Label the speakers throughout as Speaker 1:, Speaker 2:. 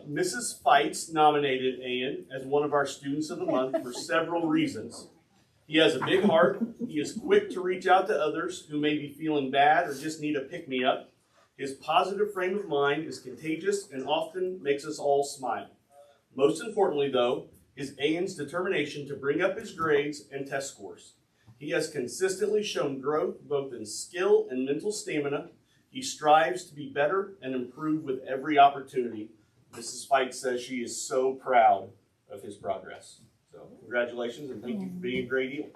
Speaker 1: Mrs. Fights nominated Ian as one of our Students of the Month for several reasons. He has a big heart. He is quick to reach out to others who may be feeling bad or just need a pick-me-up. His positive frame of mind is contagious and often makes us all smile. Most importantly, though, is Ian's determination to bring up his grades and test scores. He has consistently shown growth both in skill and mental stamina. He strives to be better and improve with every opportunity. Mrs. Fights says she is so proud of his progress. So congratulations and thank you for being a great Eel.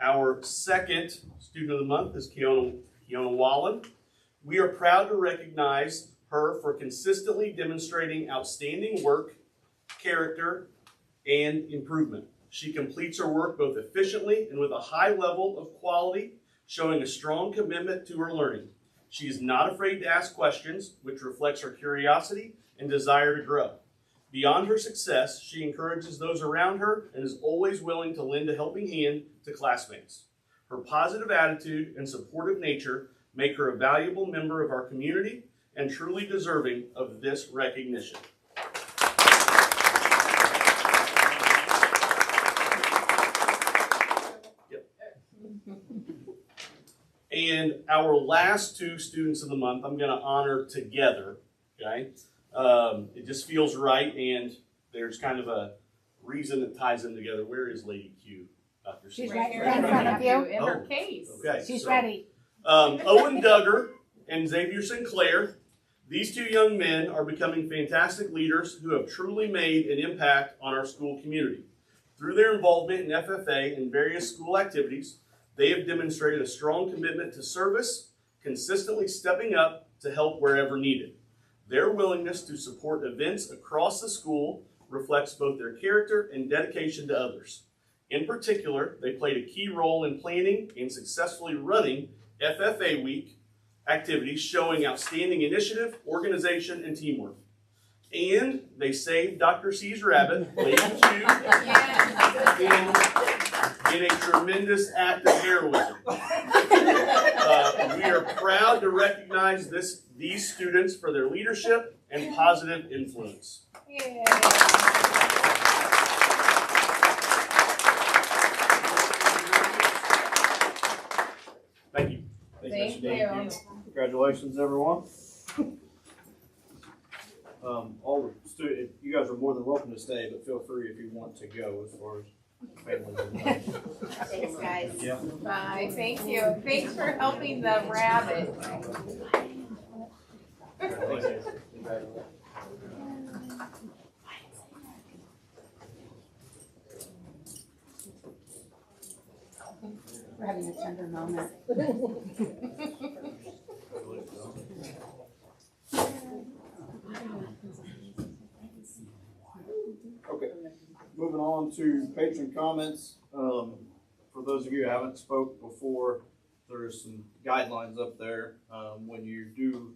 Speaker 1: Our second Student of the Month is Kiona Wallen. We are proud to recognize her for consistently demonstrating outstanding work, character, and improvement. She completes her work both efficiently and with a high level of quality, showing a strong commitment to her learning. She is not afraid to ask questions, which reflects her curiosity and desire to grow. Beyond her success, she encourages those around her and is always willing to lend a helping hand to classmates. Her positive attitude and supportive nature make her a valuable member of our community and truly deserving of this recognition. And our last two Students of the Month, I'm going to honor together, okay? It just feels right, and there's kind of a reason that ties them together. Where is Lady Q, Dr.
Speaker 2: She's
Speaker 1: Smith?
Speaker 2: right here in front of you.
Speaker 3: In her case.
Speaker 1: Okay.
Speaker 2: She's ready.
Speaker 1: Owen Duggar and Xavier Sinclair, these two young men are becoming fantastic leaders who have truly made an impact on our school community. Through their involvement in FFA and various school activities, they have demonstrated a strong commitment to service, consistently stepping up to help wherever needed. Their willingness to support events across the school reflects both their character and dedication to others. In particular, they played a key role in planning and successfully running FFA Week activities, showing outstanding initiative, organization, and teamwork. And they saved Dr. C's rabbit, Lady Q, in a tremendous act of heroism. We are proud to recognize these students for their leadership and positive influence.
Speaker 3: Yay.
Speaker 1: Thank you.
Speaker 3: Thank you.
Speaker 4: Congratulations, everyone. You guys are more than welcome to stay, but feel free if you want to go as far as families and
Speaker 2: Thanks, guys.
Speaker 4: yeah.
Speaker 3: Bye. Thank you. Thanks for helping the rabbit.
Speaker 2: We're having a tender moment.
Speaker 4: Okay, moving on to patron comments. For those of you who haven't spoke before, there's some guidelines up there. When you do,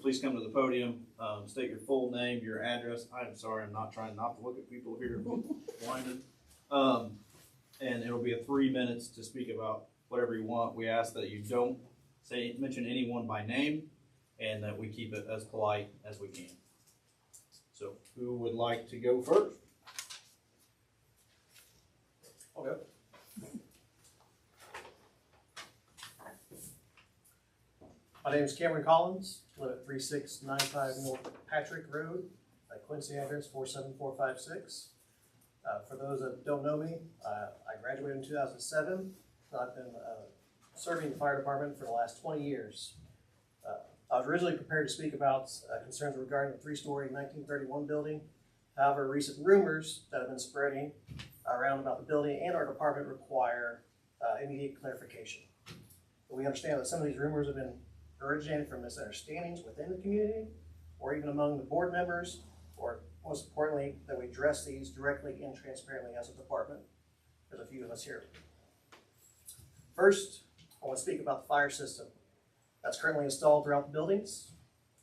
Speaker 4: please come to the podium, state your full name, your address. I'm sorry, I'm not trying not to look at people here blinded. And it'll be 3 minutes to speak about whatever you want. We ask that you don't mention anyone by name and that we keep it as polite as we can. So who would like to go first? Okay.
Speaker 5: My name is Cameron Collins, live at 3695 North Patrick Road, Quincy address 47456. For those that don't know me, I graduated in 2007. I've been serving the fire department for the last 20 years. I was originally prepared to speak about concerns regarding the 3-story 1931 building. However, recent rumors that have been spreading around about the building and our department require immediate clarification. But we understand that some of these rumors have been originated from misunderstandings within the community or even among the board members, or most importantly, that we address these directly and transparently as a department. There's a few of us here. First, I want to speak about the fire system that's currently installed throughout the buildings.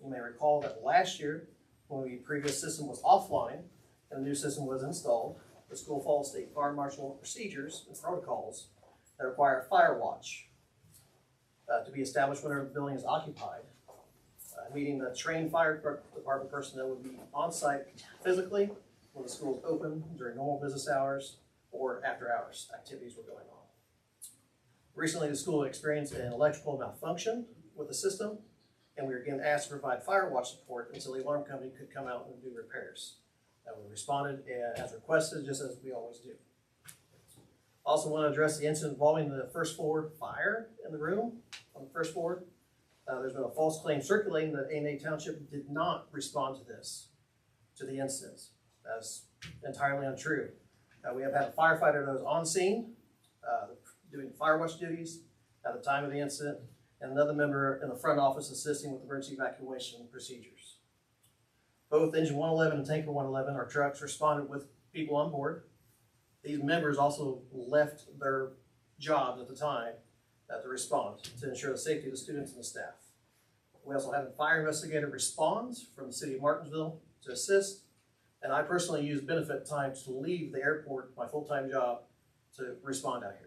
Speaker 5: You may recall that last year, when the previous system was offline and the new system was installed, the school follows state fire marshal procedures and protocols that require a fire watch to be established whenever the building is occupied, meaning the trained fire department personnel would be on site physically when the school is open during normal business hours or after hours activities were going on. Recently, the school experienced an electrical malfunction with the system, and we were again asked to provide fire watch support until the alarm company could come out and do repairs. We responded as requested, just as we always do. Also want to address the incident involving the first floor fire in the room on the first floor. There's been a false claim circulating that A&A Township did not respond to the incident. That's entirely untrue. We have had a firefighter that was on scene doing fire watch duties at the time of the incident, and another member in the front office assisting with emergency evacuation procedures. Both Engine 111 and Tanker 111, our trucks, responded with people on board. These members also left their jobs at the time to respond to ensure the safety of the students and the staff. We also had a fire investigator respond from the city of Martinsville to assist, and I personally used benefit time to leave the airport, my full-time job, to respond out here.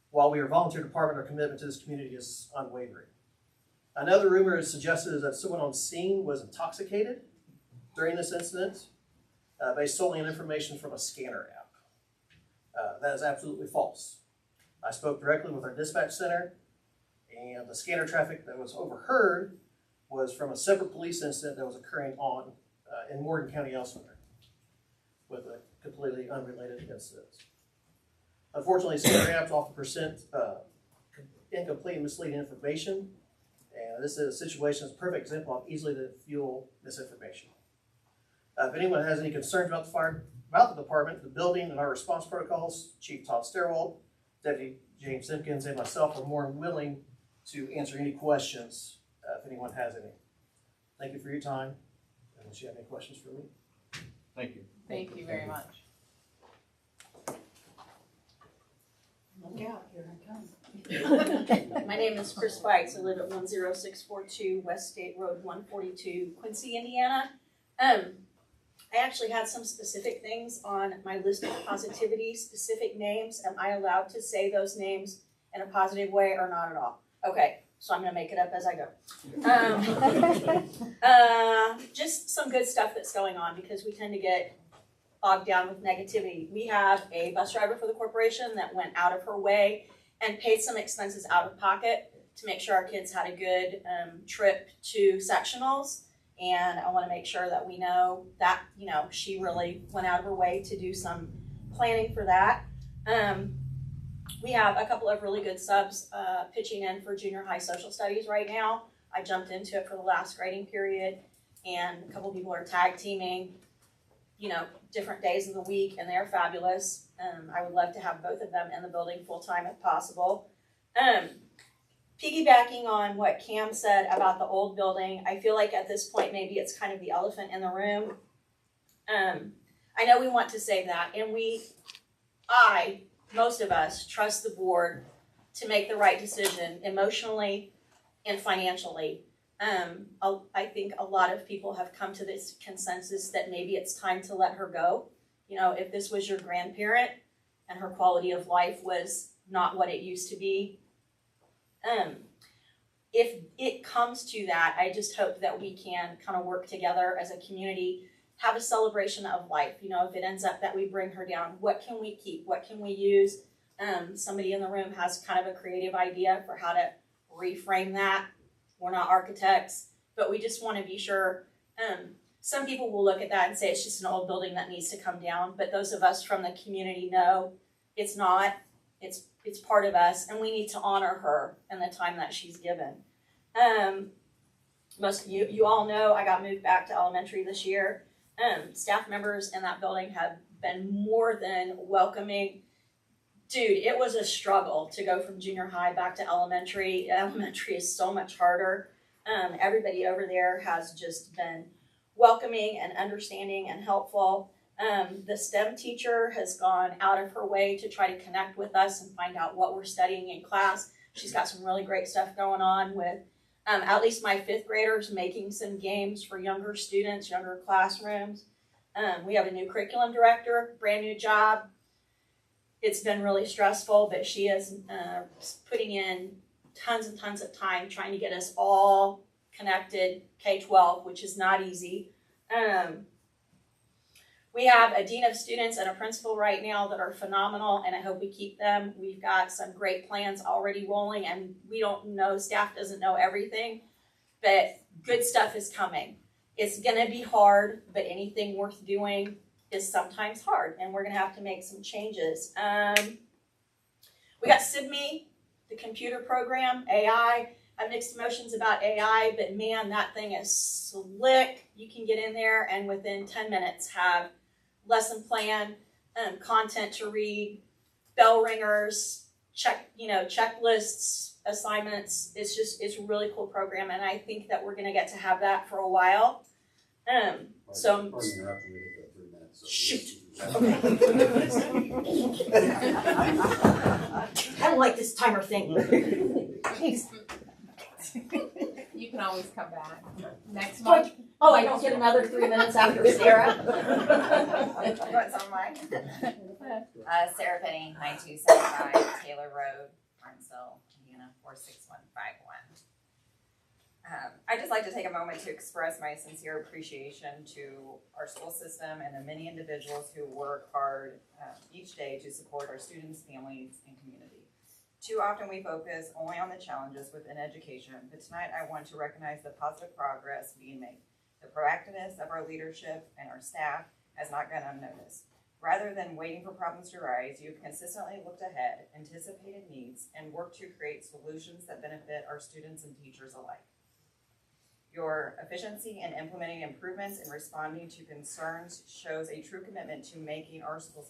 Speaker 5: While we are a volunteer department, our commitment to this community is unwavering. Another rumor is suggested is that someone on scene was intoxicated during this incident, based solely on information from a scanner app. That is absolutely false. I spoke directly with our dispatch center, and the scanner traffic that was overheard was from a separate police incident that was occurring in Morgan County elsewhere with a completely unrelated incident. Unfortunately, scanner apps often present incomplete and misleading information, and this is a situation that's a perfect example of easily to fuel misinformation. If anyone has any concerns about the department, the building, and our response protocols, Chief Todd Sterwald, Deputy James Simpkins, and myself are more than willing to answer any questions if anyone has any. Thank you for your time. Unless you have any questions for me.
Speaker 4: Thank you.
Speaker 3: Thank you very much.
Speaker 2: Look out, here I come.
Speaker 6: My name is Chris Fikes. I live at 10642 West State Road 142, Quincy, Indiana. I actually had some specific things on my list of positivity, specific names. Am I allowed to say those names in a positive way or not at all? Okay, so I'm going to make it up as I go. Just some good stuff that's going on because we tend to get bogged down with negativity. We have a bus driver for the corporation that went out of her way and paid some expenses out of pocket to make sure our kids had a good trip to sectionals. And I want to make sure that we know that, she really went out of her way to do some planning for that. We have a couple of really good subs pitching in for junior high social studies right now. I jumped into it for the last grading period, and a couple people are tag teaming, different days of the week, and they're fabulous. I would love to have both of them in the building full time if possible. Piggybacking on what Cam said about the old building, I feel like at this point maybe it's kind of the elephant in the room. I know we want to save that, and most of us trust the board to make the right decision emotionally and financially. I think a lot of people have come to this consensus that maybe it's time to let her go. If this was your grandparent and her quality of life was not what it used to be, if it comes to that, I just hope that we can kind of work together as a community, have a celebration of life. If it ends up that we bring her down, what can we keep? What can we use? Somebody in the room has kind of a creative idea for how to reframe that. We're not architects, but we just want to be sure. Some people will look at that and say it's just an old building that needs to come down, but those of us from the community know it's not. It's part of us, and we need to honor her and the time that she's given. Most of you all know I got moved back to elementary this year. Staff members in that building have been more than welcoming. Dude, it was a struggle to go from junior high back to elementary. Elementary is so much harder. Everybody over there has just been welcoming and understanding and helpful. The STEM teacher has gone out of her way to try to connect with us and find out what we're studying in class. She's got some really great stuff going on with at least my 5th graders making some games for younger students, younger classrooms. We have a new curriculum director, brand new job. It's been really stressful, but she is putting in tons and tons of time trying to get us all connected, K-12, which is not easy. We have a dean of students and a principal right now that are phenomenal, and I hope we keep them. We've got some great plans already rolling, and we don't know, staff doesn't know everything, but good stuff is coming. It's gonna be hard, but anything worth doing is sometimes hard, and we're gonna have to make some changes. We got SIBME, the computer program, AI. I have mixed emotions about AI, but man, that thing is slick. You can get in there and within 10 minutes have lesson plan, content to read, bell ringers, checklists, assignments. It's a really cool program, and I think that we're gonna get to have that for a while. So
Speaker 7: Pardon the interruption, we hit the 3 minutes. So
Speaker 6: Shoot.
Speaker 7: Okay.
Speaker 6: I don't like this timer thing. Jeez.
Speaker 3: You can always come back next
Speaker 6: Like,
Speaker 3: month.
Speaker 6: oh, I don't get another 3 minutes after Sarah.
Speaker 8: What's on mine? Sarah Penny, 9275 Taylor Road, Martinsville, Indiana, 46151. I'd just like to take a moment to express my sincere appreciation to our school system and the many individuals who work hard each day to support our students, families, and community. Too often we focus only on the challenges within education, but tonight I want to recognize the positive progress being made. The proactiveness of our leadership and our staff has not gone unnoticed. Rather than waiting for problems to rise, you've consistently looked ahead, anticipated needs, and worked to create solutions that benefit our students and teachers alike. Your efficiency in implementing improvements and responding to concerns shows a true commitment to making our school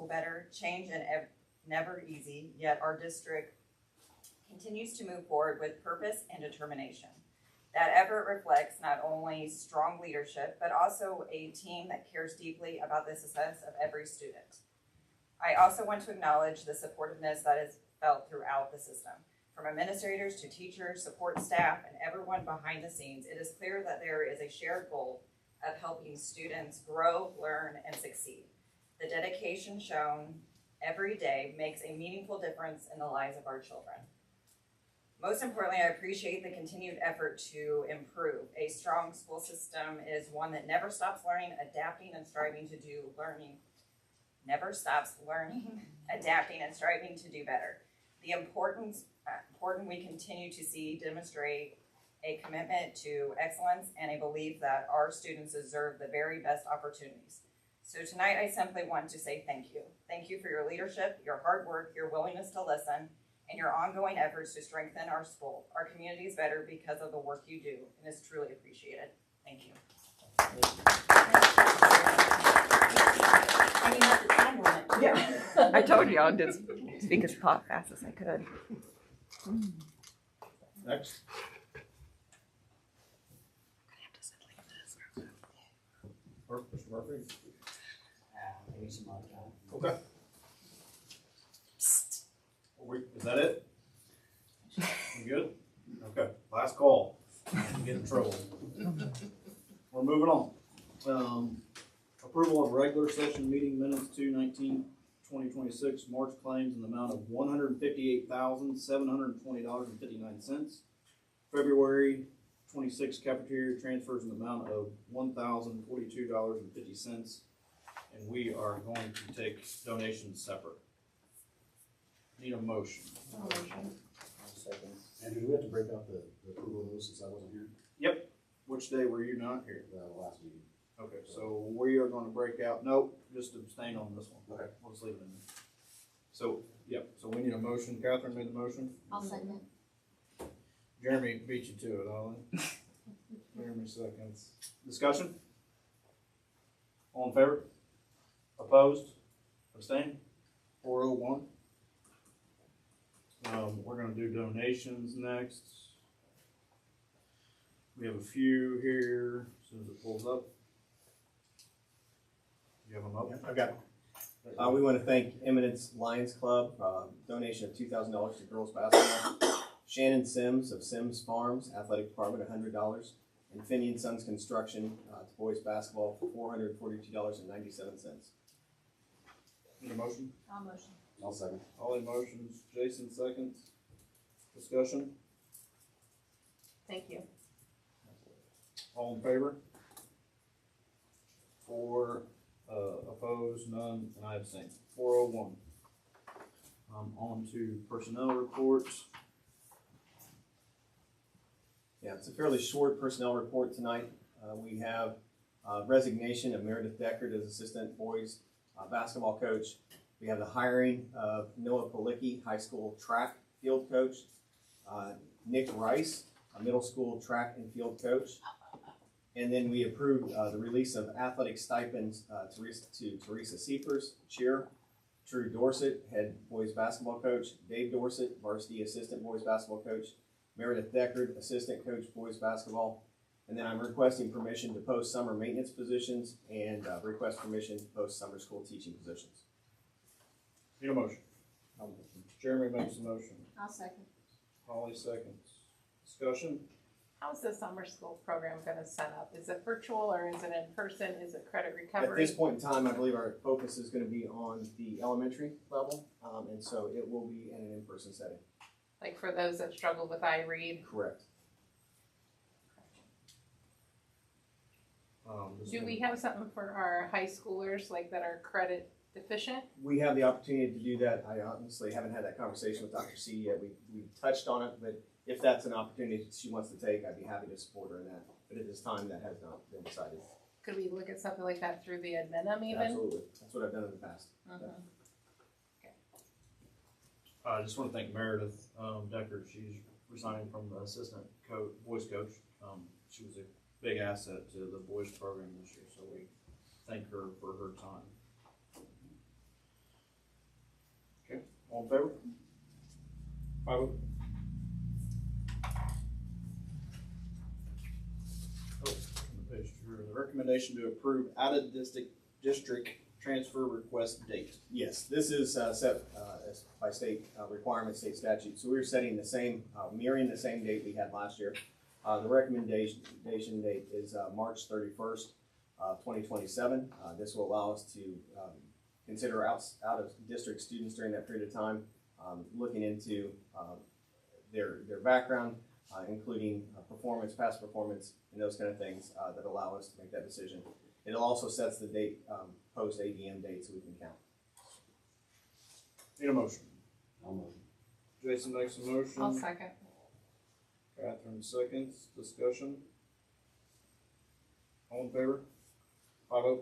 Speaker 8: better. Change and never easy, yet our district continues to move forward with purpose and determination. That effort reflects not only strong leadership, but also a team that cares deeply about the success of every student. I also want to acknowledge the supportiveness that is felt throughout the system. From administrators to teachers, support staff, and everyone behind the scenes, it is clear that there is a shared goal of helping students grow, learn, and succeed. The dedication shown every day makes a meaningful difference in the lives of our children. Most importantly, I appreciate the continued effort to improve. A strong school system is one that never stops learning, adapting, and striving to do better. The important we continue to see demonstrate a commitment to excellence and a belief that our students deserve the very best opportunities. So tonight I simply want to say thank you. Thank you for your leadership, your hard work, your willingness to listen, and your ongoing efforts to strengthen our school. Our community is better because of the work you do, and it's truly appreciated. Thank you.
Speaker 6: And you have the time limit.
Speaker 8: Yeah, I told you I'll just speak as fast as I could.
Speaker 4: Next. Mr. Murphy?
Speaker 7: Maybe some other time.
Speaker 4: Okay. Is that it? You good? Okay, last call. Get in trouble. We're moving on. Approval of regular session meeting minutes 2/19/2026, March claims in the amount of $158,720.59. February 26 cafeteria transfers in the amount of $1,042.50. And we are going to take donations separate. Need a motion.
Speaker 7: Second. And do we have to break out the approval of those since I wasn't here?
Speaker 4: Which day were you not here?
Speaker 7: The last meeting.
Speaker 4: Okay, so we are gonna break out, nope, just abstain on this one.
Speaker 7: Okay.
Speaker 4: We'll just leave it in there. So, so we need a motion. Catherine made the motion.
Speaker 2: I'll second.
Speaker 4: Jeremy beat you to it, Ollie. Jeremy seconds. Discussion? All in favor? Opposed? Abstain? 401. We're gonna do donations next. We have a few here, as soon as it pulls up. You have them up?
Speaker 9: I've got we want to thank Eminence Lions Club, donation of $2,000 to girls basketball. Shannon Sims of Sims Farms Athletic Department, $100. And Finney and Sons Construction to boys basketball for $442.97.
Speaker 4: Need a motion?
Speaker 3: I'll motion.
Speaker 7: I'll second.
Speaker 4: Holly motions, Jason seconds. Discussion,
Speaker 3: Thank you.
Speaker 4: all in favor? 4, opposed, none, and I abstain. 401. On to personnel reports.
Speaker 9: Yeah, it's a fairly short personnel report tonight. We have resignation of Meredith Deckard as assistant boys basketball coach. We have the hiring of Noah Palicki, high school track field coach. Nick Rice, a middle school track and field coach. And then we approved the release of athletic stipends to Teresa Seifers, cheer. Drew Dorsett, head boys basketball coach. Dave Dorsett, varsity assistant boys basketball coach. Meredith Deckard, assistant coach boys basketball. And then I'm requesting permission to post summer maintenance positions and request permission to post summer school teaching positions.
Speaker 4: Need a motion? Jeremy makes a motion.
Speaker 3: I'll second.
Speaker 4: Holly seconds. Discussion,
Speaker 3: How's the summer school program gonna set up? Is it virtual or is it in person? Is it credit
Speaker 9: At
Speaker 3: recovery?
Speaker 9: this point in time, I believe our focus is going to be on the elementary level, and so it will be in an in-person setting.
Speaker 3: Like for those that struggle with iRead?
Speaker 9: Correct.
Speaker 3: Do we have something for our high schoolers, like that are credit deficient?
Speaker 9: We have the opportunity to do that. I honestly haven't had that conversation with Dr. C yet. We touched on it, but if that's an opportunity she wants to take, I'd be happy to support her in that. But at this time, that has not been decided.
Speaker 3: Could we look at something like that through the admin even?
Speaker 9: Absolutely. That's what I've done in the past.
Speaker 3: Mhm.
Speaker 4: I just want to thank Meredith Deckard. She's resigning from the assistant boys coach. She was a big asset to the boys program this year, so we thank her for her time. Okay, all in favor? 5-0. The recommendation to approve out-of-district transfer request date.
Speaker 9: Yes, this is set by state requirement, state statute. So we're setting the same, mirroring the same date we had last year. The recommendation date is March 31st, 2027. This will allow us to consider out-of-district students during that period of time, looking into their background, including performance, past performance, and those kind of things that allow us to make that decision. It also sets the date, post-AVM date, so we can count.
Speaker 4: Need a motion?
Speaker 7: I'll motion.
Speaker 4: Jason makes a motion.
Speaker 3: I'll second.
Speaker 4: Catherine seconds. Discussion. All in favor? 5-0.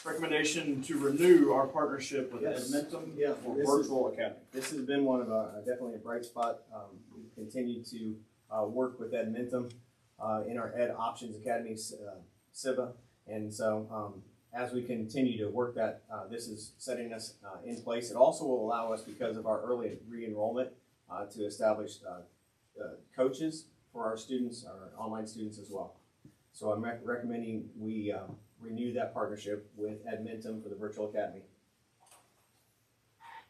Speaker 4: Recommendation to renew our partnership with
Speaker 9: Yes.
Speaker 4: Edmentum
Speaker 9: Yeah,
Speaker 4: for
Speaker 9: this
Speaker 4: virtual academy.
Speaker 9: This has been one of definitely a bright spot. We've continued to work with Edmentum in our Ed Options Academy, SIVA, and so as we continue to work that, this is setting us in place. It also will allow us, because of our early re-enrollment, to establish coaches for our students, our online students as well. So I'm recommending we renew that partnership with Edmentum for the virtual academy.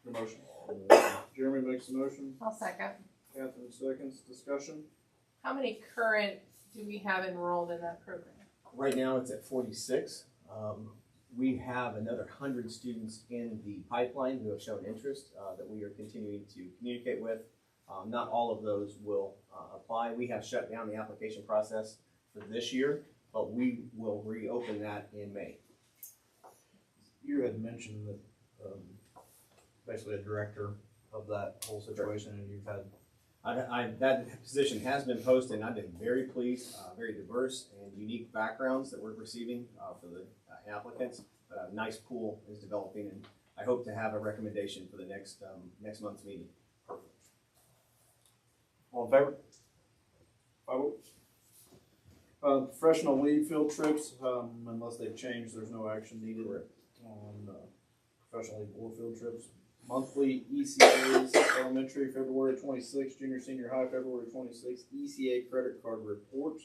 Speaker 4: The motion. Jeremy makes a motion.
Speaker 3: I'll second.
Speaker 4: Catherine seconds. Discussion.
Speaker 3: How many current do we have enrolled in that program?
Speaker 9: Right now, it's at 46. We have another 100 students in the pipeline who have shown interest that we are continuing to communicate with. Not all of those will apply. We have shut down the application process for this year, but we will reopen that in May.
Speaker 4: You had mentioned that basically a director of that whole situation, and you've had
Speaker 9: That position has been posted, and I've been very pleased, very diverse and unique backgrounds that we're receiving for the applicants. But a nice pool is developing, and I hope to have a recommendation for the next month's meeting.
Speaker 4: all in favor? 5-0. Professional lead field trips, unless they've changed, there's no action needed on professional lead board field trips. Monthly ECAs, elementary, February 26th, junior, senior high, February 26th, ECA credit card report.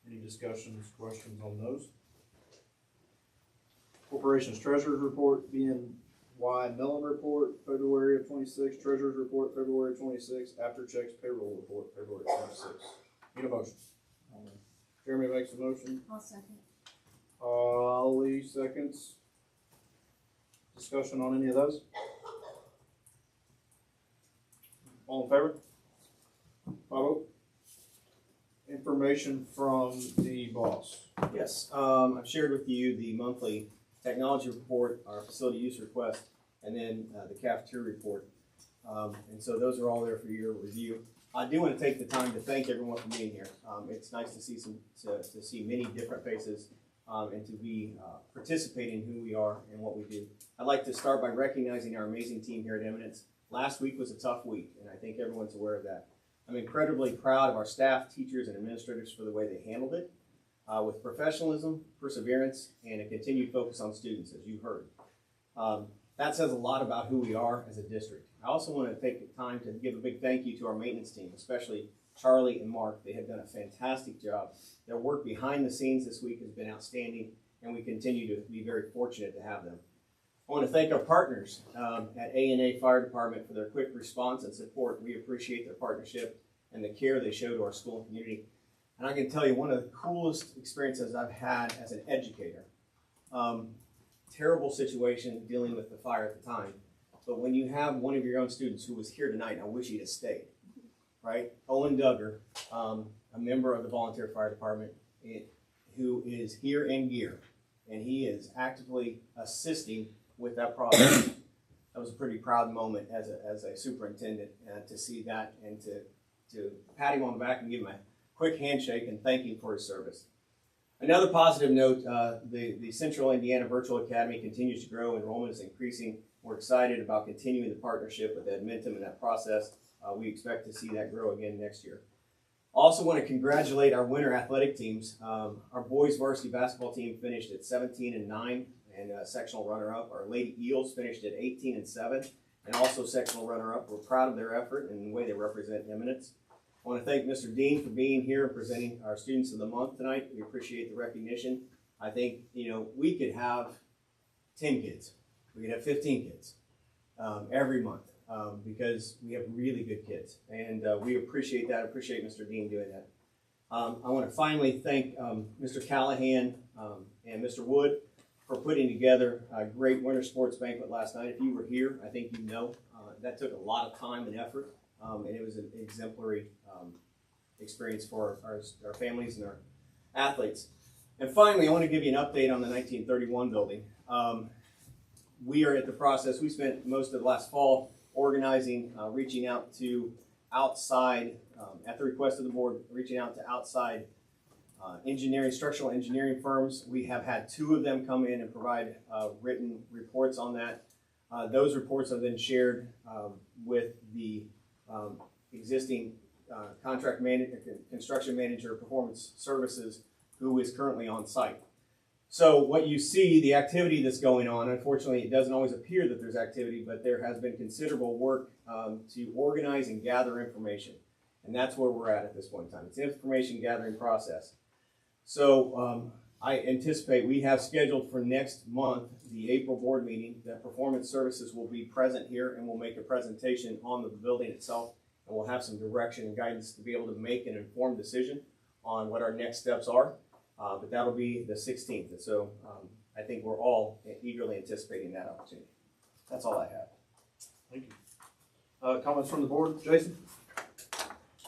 Speaker 4: Any discussions, questions on those? Corporation's treasurer's report, BNY Mellon report, February of 26th, treasurer's report, February 26th, after checks payroll report, February 26th. Need a motion? Jeremy makes a motion.
Speaker 3: I'll second.
Speaker 4: Holly seconds. Discussion on any of those? All in favor? 5-0. Information from the boss.
Speaker 9: Yes, I've shared with you the monthly technology report, our facility use request, and then the cafeteria report. And so those are all there for your review. I do want to take the time to thank everyone for being here. It's nice to see to see many different faces and to be participating in who we are and what we do. I'd like to start by recognizing our amazing team here at Eminence. Last week was a tough week, and I think everyone's aware of that. I'm incredibly proud of our staff, teachers, and administrators for the way they handled it with professionalism, perseverance, and a continued focus on students, as you heard. That says a lot about who we are as a district. I also want to take the time to give a big thank you to our maintenance team, especially Charlie and Mark. They have done a fantastic job. Their work behind the scenes this week has been outstanding, and we continue to be very fortunate to have them. I want to thank our partners at A&A Fire Department for their quick response and support. We appreciate their partnership and the care they show to our school and community. And I can tell you one of the coolest experiences I've had as an educator. Terrible situation dealing with the fire at the time. But when you have one of your own students who was here tonight, and I wish he'd have stayed, right? Owen Duggar, a member of the volunteer fire department, who is here in gear, and he is actively assisting with that process. That was a pretty proud moment as a superintendent to see that and to pat him on the back and give him a quick handshake and thank him for his service. Another positive note, the Central Indiana Virtual Academy continues to grow. Enrollment is increasing. We're excited about continuing the partnership with Edmentum in that process. We expect to see that grow again next year. Also want to congratulate our winter athletic teams. Our boys varsity basketball team finished at 17-9 and sectional runner-up. Our Lady Eels finished at 18-7 and also sectional runner-up. We're proud of their effort and the way they represent Eminence. I want to thank Mr. Dean for being here and presenting our Students of the Month tonight. We appreciate the recognition. I think, we could have 10 kids. We could have 15 kids every month because we have really good kids. And we appreciate that. I appreciate Mr. Dean doing that. I want to finally thank Mr. Callahan and Mr. Wood for putting together a great winter sports banquet last night. If you were here, I think that took a lot of time and effort. And it was an exemplary experience for our families and our athletes. And finally, I want to give you an update on the 1931 building. We are at the process. We spent most of last fall organizing, reaching out to outside, at the request of the board, reaching out to outside structural engineering firms. We have had 2 of them come in and provide written reports on that. Those reports have been shared with the existing contract manager, construction manager, performance services, who is currently on site. So what you see, the activity that's going on, unfortunately, it doesn't always appear that there's activity, but there has been considerable work to organize and gather information. And that's where we're at this point in time. It's an information gathering process. So I anticipate we have scheduled for next month, the April board meeting, that performance services will be present here and we'll make a presentation on the building itself. And we'll have some direction and guidance to be able to make an informed decision on what our next steps are. But that'll be the 16th. And so I think we're all eagerly anticipating that opportunity. That's all I have.
Speaker 4: Thank you. Comments from the board? Jason?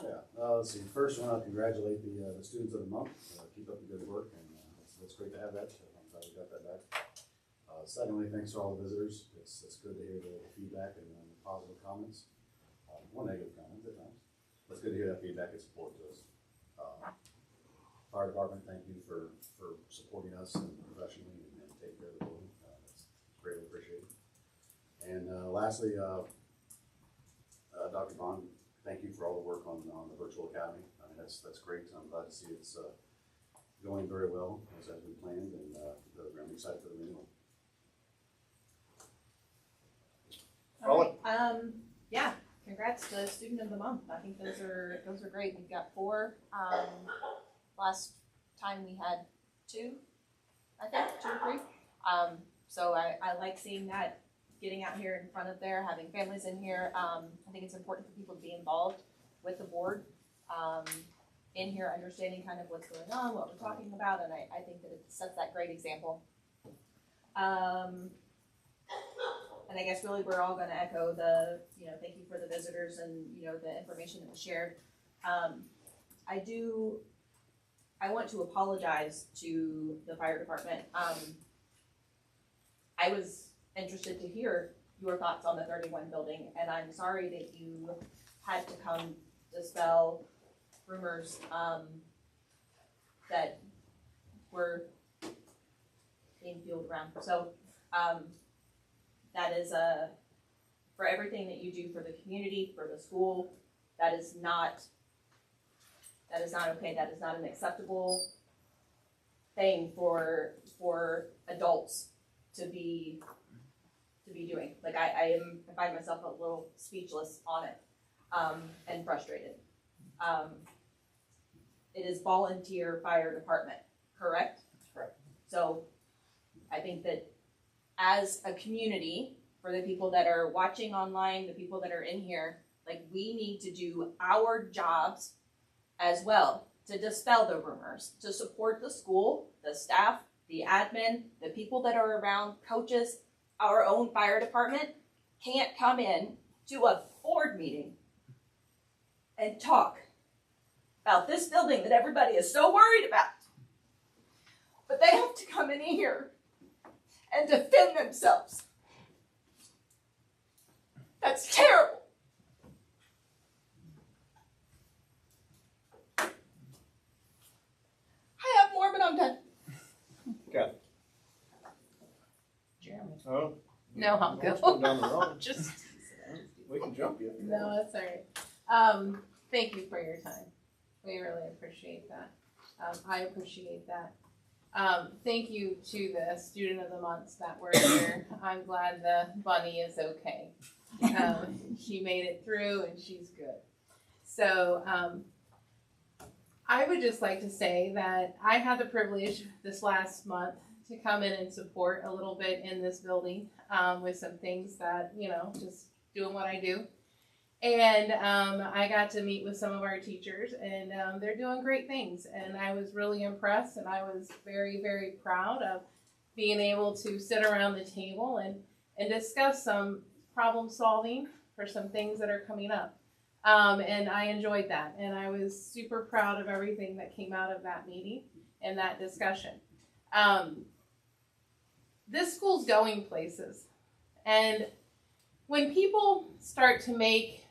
Speaker 7: Yeah, let's see. First, I want to congratulate the Students of the Month. Keep up the good work, and it's great to have that. I'm glad we got that back. Secondly, thanks to all the visitors. It's good to hear the feedback and the positive comments. One negative comment at times. But it's good to hear that feedback and support to us. Fire department, thank you for supporting us and professionally and taking care of the building. That's greatly appreciated. And lastly, Dr. Bond, thank you for all the work on the virtual academy. I mean, that's great. I'm glad to see it's going very well as we planned, and I'm excited for the renewal.
Speaker 3: All right. Yeah, congrats to Student of the Month. I think those are great. We've got 4. Last time we had 2, I think 2 or 3. So I like seeing that, getting out here in front of there, having families in here. I think it's important for people to be involved with the board in here, understanding kind of what's going on, what we're talking about, and I think that it sets that great example. and I guess really we're all gonna echo the, thank you for the visitors and, the information that was shared. I want to apologize to the fire department. I was interested to hear your thoughts on the 31 building, and I'm sorry that you had to come dispel rumors that were being fueled around. So that is for everything that you do for the community, for the school, that is not okay. That is not an acceptable thing for adults to be doing. Like I find myself a little speechless on it, and frustrated. It is volunteer fire department, correct?
Speaker 5: That's correct.
Speaker 3: So I think that as a community, for the people that are watching online, the people that are in here, like we need to do our jobs as well to dispel the rumors, to support the school, the staff, the admin, the people that are around, coaches. Our own fire department can't come in to a board meeting and talk about this building that everybody is so worried about. But they have to come in here and defend themselves. That's terrible. I have more, but I'm done.
Speaker 4: Okay.
Speaker 2: Jeremy.
Speaker 4: Oh.
Speaker 2: No, I'll
Speaker 4: Let's
Speaker 2: go.
Speaker 4: go down the road.
Speaker 2: Just,
Speaker 4: We can jump you.
Speaker 2: no, that's all right. Thank you for your time. We really appreciate that. I appreciate that. Thank you to the student of the months that were here. I'm glad the bunny is okay. She made it through and she's good. So, I would just like to say that I had the privilege this last month to come in and support a little bit in this building, with some things that, just doing what I do. And I got to meet with some of our teachers, and they're doing great things. And I was really impressed, and I was very, very proud of being able to sit around the table and discuss some problem solving for some things that are coming up. And I enjoyed that, and I was super proud of everything that came out of that meeting and that discussion. This school's going places, and when people start to make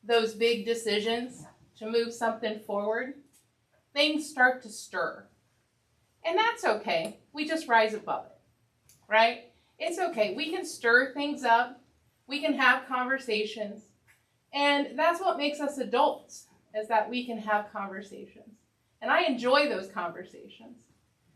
Speaker 2: those big decisions to move something forward, things start to stir. And that's okay. We just rise above it, right? It's okay. We can stir things up. We can have conversations. And that's what makes us adults, is that we can have conversations. And I enjoy those conversations,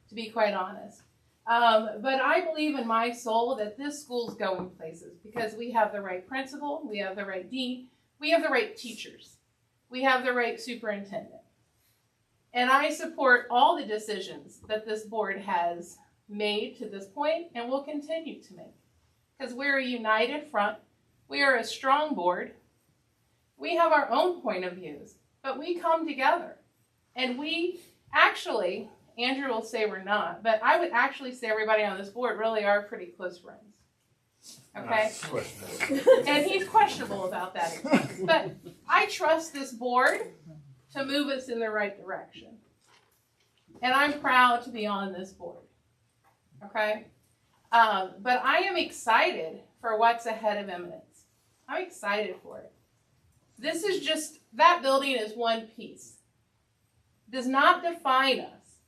Speaker 2: to be quite honest. But I believe in my soul that this school's going places because we have the right principal, we have the right dean, we have the right teachers, we have the right superintendent. And I support all the decisions that this board has made to this point and will continue to make. Because we're a united front, we are a strong board, we have our own point of views, but we come together. And we actually, Andrew will say we're not, but I would actually say everybody on this board really are pretty close friends. Okay? And he's questionable about that. But I trust this board to move us in the right direction. And I'm proud to be on this board. Okay? But I am excited for what's ahead of Eminence. I'm excited for it. This is just, that building is one piece. It does not define us.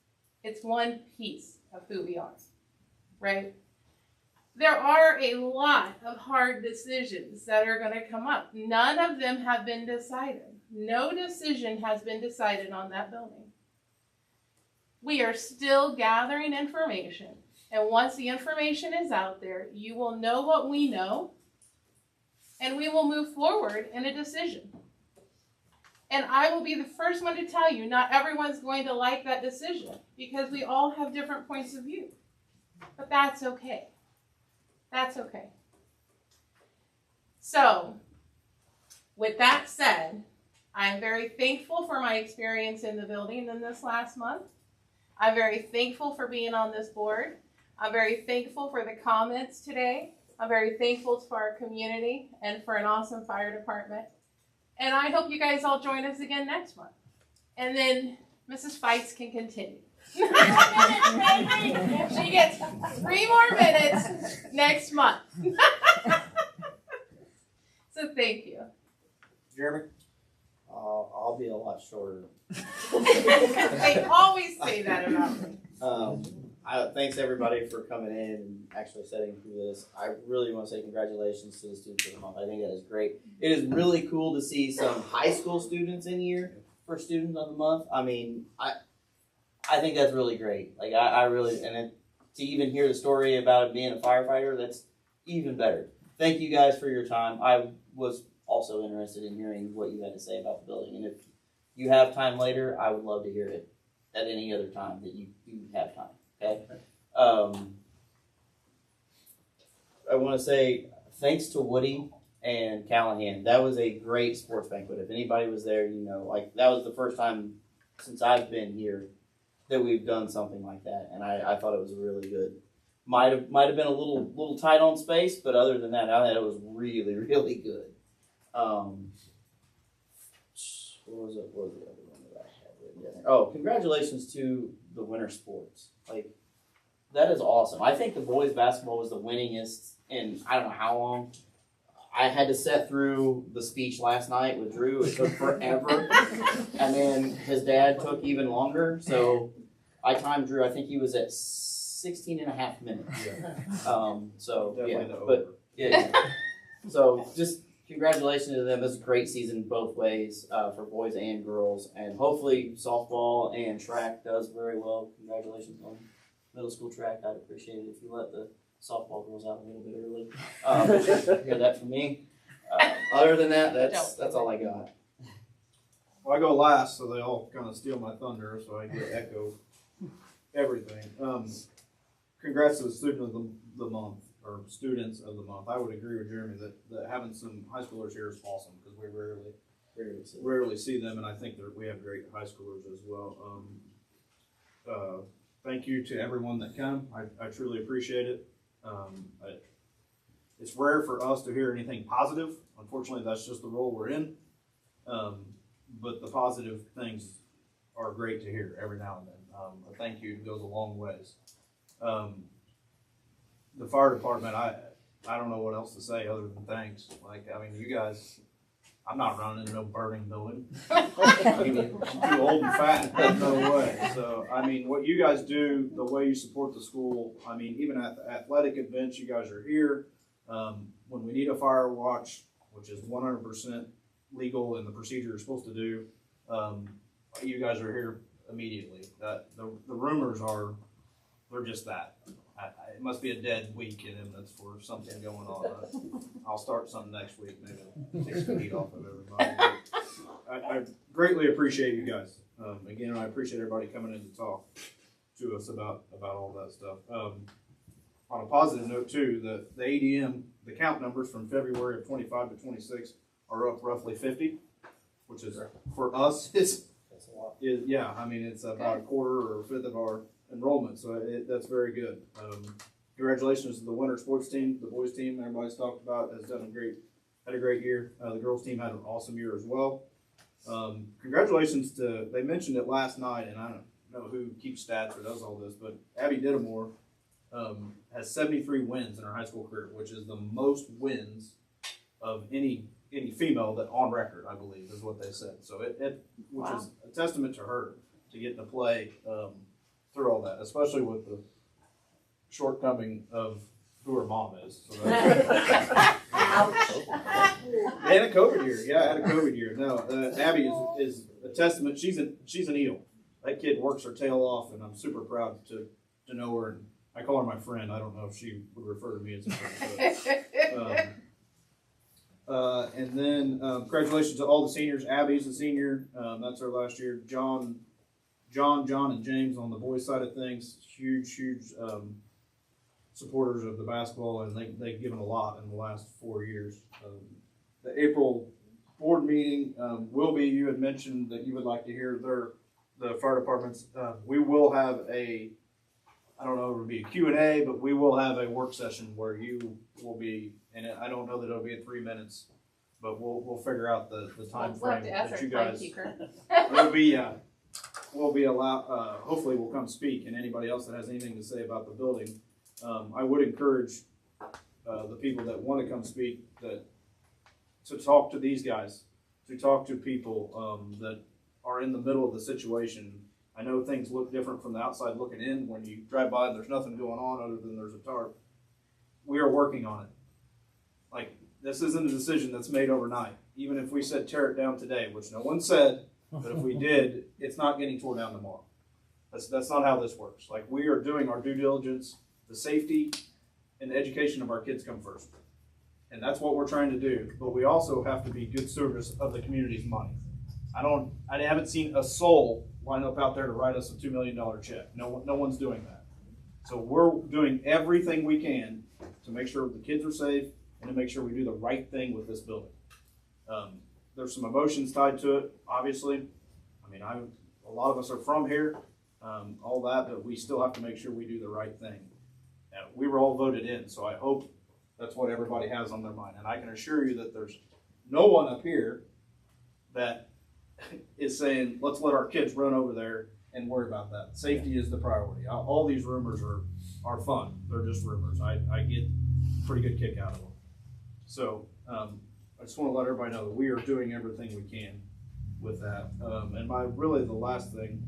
Speaker 2: It's one piece of who we are, right? There are a lot of hard decisions that are going to come up. None of them have been decided. No decision has been decided on that building. We are still gathering information, and once the information is out there, you will know what we know, and we will move forward in a decision. And I will be the first one to tell you, not everyone's going to like that decision because we all have different points of view. But that's okay. That's okay. So, with that said, I'm very thankful for my experience in the building in this last month. I'm very thankful for being on this board. I'm very thankful for the comments today. I'm very thankful for our community and for an awesome fire department. And I hope you guys all join us again next month. And then Mrs. Fights can continue. She gets 3 more minutes next month. So thank you.
Speaker 10: Jeremy? I'll be a lot shorter.
Speaker 2: They always say that about me.
Speaker 10: Thanks everybody for coming in and actually sitting through this. I really want to say congratulations to the students of the month. I think that is great. It is really cool to see some high school students in here for student of the month. I mean, I think that's really great. Like I really, to even hear the story about being a firefighter, that's even better. Thank you guys for your time. I was also interested in hearing what you had to say about the building, and if you have time later, I would love to hear it at any other time that you have time. Okay. I want to say thanks to Woody and Callahan. That was a great sports banquet. If anybody was there, you know, like that was the first time since I've been here that we've done something like that, and I thought it was really good. Might have been a little tight on space, but other than that, I thought it was really, really good. What was the other one that I had written down? Oh, congratulations to the winter sports. Like, that is awesome. I think the boys basketball was the winningest in I don't know how long. I had to sit through the speech last night with Drew. It took forever. And then his dad took even longer. So I timed Drew. I think he was at 16 and a half minutes. So,
Speaker 4: Definitely
Speaker 10: yeah. But, yeah. So, just congratulations to them. It's a great season both ways for boys and girls. And hopefully softball and track does very well. Congratulations on middle school track. I'd appreciate it if you let the softball girls out a little bit early. Hear that from me. Other than that, that's all I got.
Speaker 4: Well, I go last, so they all kind of steal my thunder, so I get to echo everything. Congrats to the student of the month, or students of the month. I would agree with Jeremy that having some high schoolers here is awesome, because we rarely see them, and I think that we have great high schoolers as well. Thank you to everyone that came. I truly appreciate it. It's rare for us to hear anything positive. Unfortunately, that's just the role we're in. But the positive things are great to hear every now and then. A thank you goes a long ways. The fire department, I don't know what else to say other than thanks. Like, I mean, you guys, I'm not running into no burning building. I mean, I'm too old and fat. There's no way. So, I mean, what you guys do, the way you support the school, I mean, even at the athletic events, you guys are here. When we need a fire watch, which is 100% legal and the procedure you're supposed to do, you guys are here immediately. The rumors are, they're just that. It must be a dead week in Eminence for something going on. I'll start something next week, maybe take some heat off of everybody. I greatly appreciate you guys. Again, I appreciate everybody coming in to talk to us about all that stuff. On a positive note too, the ADM, the count numbers from February of 25 to 26 are up roughly 50, which is for us is yeah. I mean, it's about a quarter or a fifth of our enrollment, so that's very good. Congratulations to the winter sports team, the boys team. Everybody's talked about has had a great year. The girls team had an awesome year as well. Congratulations to, they mentioned it last night, and I don't know who keeps stats or does all this, but Abby Dittamore has 73 wins in her high school career, which is the most wins of any female that on record, I believe, is what they said. So which is a testament to her to get to play through all that, especially with the shortcoming of who her mom is. So and a COVID year. Yeah, I had a COVID year. No, Abby is a testament. She's an eel. That kid works her tail off, and I'm super proud to know her. And I call her my friend. I don't know if she would refer to me as a friend. And then congratulations to all the seniors. Abby's a senior. That's her last year. John, and James on the boys' side of things. Huge supporters of the basketball, and they've given a lot in the last 4 years. The April board meeting will be, you had mentioned that you would like to hear the fire departments. We will have a I don't know if it'll be a Q&A, but we will have a work session where you will be, and I don't know that it'll be in 3 minutes, but we'll figure out the time
Speaker 2: We'll have
Speaker 4: frame
Speaker 2: to ask
Speaker 4: that
Speaker 2: our
Speaker 4: you guys
Speaker 2: timekeeper.
Speaker 4: will be allowed. Hopefully, will come speak, and anybody else that has anything to say about the building, I would encourage the people that want to come speak to talk to these guys, to talk to people that are in the middle of the situation. I know things look different from the outside looking in when you drive by and there's nothing going on other than there's a tarp. We are working on it. Like, this isn't a decision that's made overnight. Even if we said tear it down today, which no one said, but if we did, it's not getting torn down tomorrow. That's not how this works. Like, we are doing our due diligence. The safety and the education of our kids come first. And that's what we're trying to do. But we also have to be good stewards of the community's money. I haven't seen a soul line up out there to write us a $2 million check. No one's doing that. So we're doing everything we can to make sure the kids are safe and to make sure we do the right thing with this building. There's some emotions tied to it, obviously. I mean, a lot of us are from here, all that, but we still have to make sure we do the right thing. We were all voted in, so I hope that's what everybody has on their mind. And I can assure you that there's no one up here that is saying, let's let our kids run over there and worry about that. Safety is the priority. All these rumors are fun. They're just rumors. I get a pretty good kick out of them. So I just want to let everybody know that we are doing everything we can with that. And the last thing,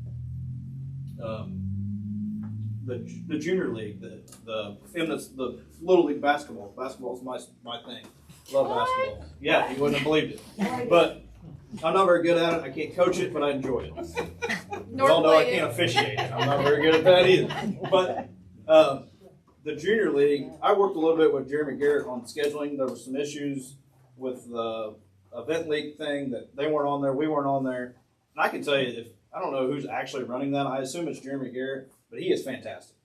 Speaker 4: the junior league, the Little League basketball. Basketball is my thing. Love basketball. Yeah, you wouldn't have believed it. But I'm not very good at it. I can't coach it, but I enjoy it. We all know I can't officiate it. I'm not very good at that either. But the junior league, I worked a little bit with Jeremy Garrett on scheduling. There were some issues with the event league thing that they weren't on there, we weren't on there. And I can tell you, I don't know who's actually running that. I assume it's Jeremy Garrett, but he is fantastic.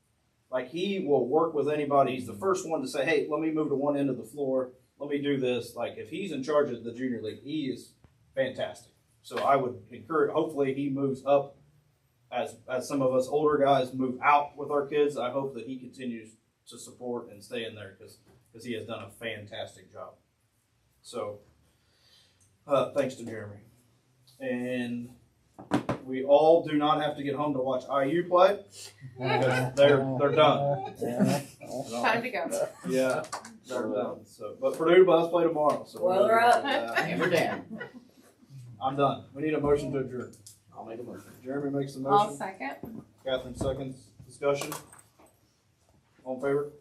Speaker 4: Like, he will work with anybody. He's the first one to say, hey, let me move to one end of the floor. Let me do this. Like, if he's in charge of the junior league, he is fantastic. So I would encourage, hopefully he moves up as some of us older guys move out with our kids. I hope that he continues to support and stay in there because he has done a fantastic job. So thanks to Jeremy. And we all do not have to get home to watch IU play because they're done.
Speaker 2: Time to go.
Speaker 4: Yeah, they're done. So, but Purdue does play tomorrow. So
Speaker 10: Boiler up.
Speaker 4: Hammer down. I'm done. We need a motion to adjourn.
Speaker 10: I'll make a motion.
Speaker 4: Jeremy makes the
Speaker 2: I'll
Speaker 4: motion.
Speaker 2: second.
Speaker 4: Catherine seconds. Discussion. All in favor?